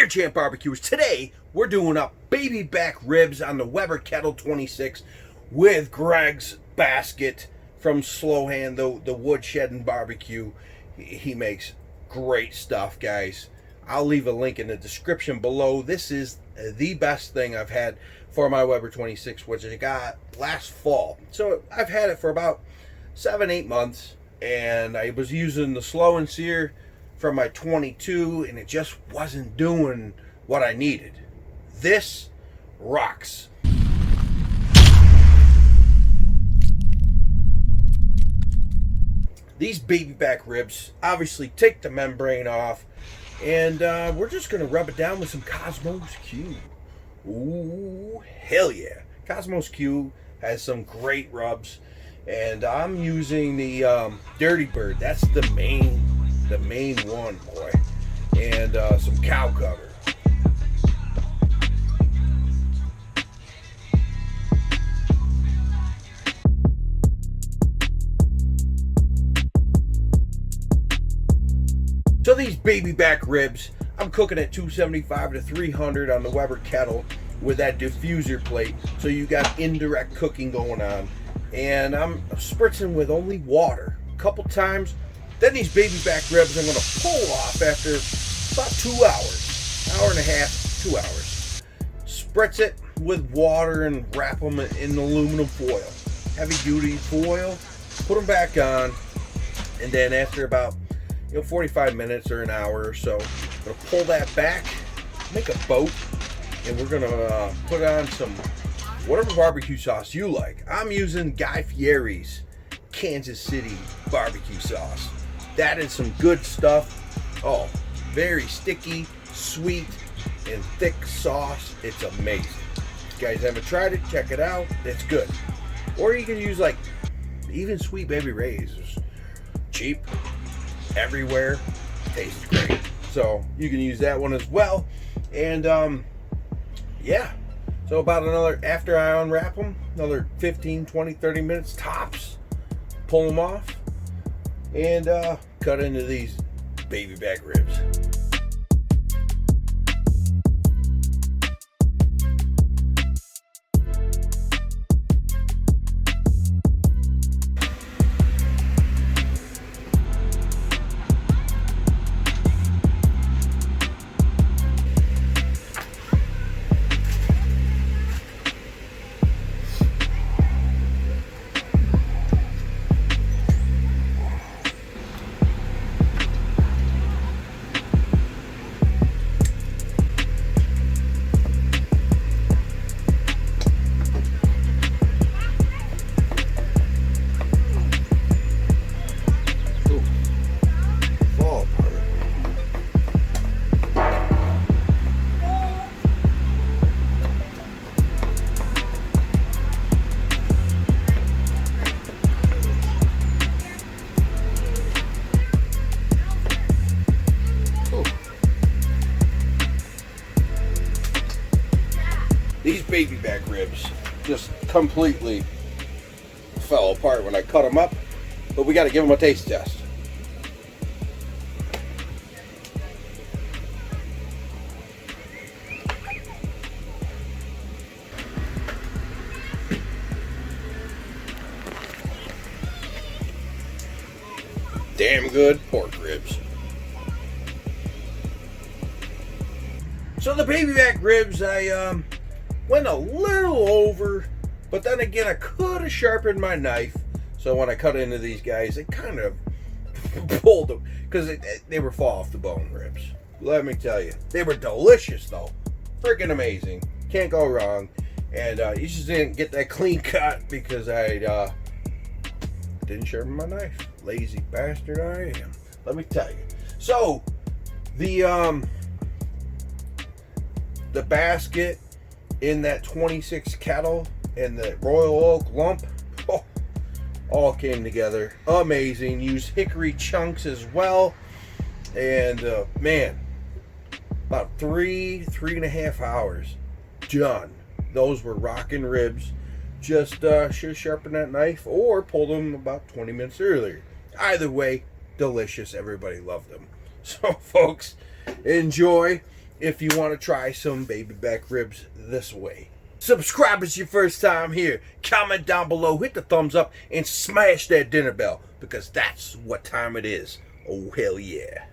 Alright, champ barbecuers, today we're doing up baby back ribs on the Weber Kettle 26 with Greg's basket from Slowhand, the woodshed and barbecue. He makes great stuff, guys. I'll leave a link in the description below. This is the best thing I've had for my Weber 26, which I got last fall. So I've had it for about 7-8 months, and I was using the Slow and Sear from my 22, and it just wasn't doing what I needed. This rocks. These baby back ribs obviously take the membrane off, and we're just gonna rub it down with some Cosmos Q. Ooh, hell yeah. Cosmos Q has some great rubs, and I'm using the Dirty Bird. That's the main one, boy. And some cow cover. So these baby back ribs, I'm cooking at 275 to 300 on the Weber Kettle with that diffuser plate, so you got indirect cooking going on. And I'm spritzing with only water a couple times. Then these baby back ribs I'm going to pull off after about 2 hours, hour and a half, 2 hours. Spritz it with water and wrap them in aluminum foil, heavy duty foil. Put them back on, and then after about 45 minutes or an hour or so, I'm going to pull that back, make a boat, and we're going to put on some whatever barbecue sauce you like. I'm using Guy Fieri's Kansas City barbecue sauce. That is some good stuff. Oh, very sticky, sweet, and thick sauce. It's amazing. If you guys haven't tried it, check it out. It's good. Or you can use like even Sweet Baby Ray's. Cheap, everywhere, tastes great. So you can use that one as well. And yeah. So about another, after I unwrap them, another 15, 20, 30 minutes tops. Pull them off and cut into these baby back ribs. These baby back ribs just completely fell apart when I cut them up, but we got to give them a taste test. Damn good pork ribs. So the baby back ribs, I went a little over, but then again I could have sharpened my knife, so when I cut into these guys it kind of pulled them, because they were fall off the bone ribs. Let me tell you, they were delicious though. Freaking amazing, can't go wrong. And you just didn't get that clean cut because I didn't sharpen my knife. Lazy bastard I am, let me tell you. So the basket in that 26 kettle and the Royal Oak lump, all came together amazing. Use hickory chunks as well, and man, about 3.5 hours done. Those were rockin' ribs. Just should have sharpened that knife or pulled them about 20 minutes earlier. Either way, delicious. Everybody loved them. So folks, enjoy. if you want to try some baby back ribs this way. Subscribe if it's your first time here. Comment down below, hit the thumbs up, and smash that dinner bell, because that's what time it is. Oh, hell yeah.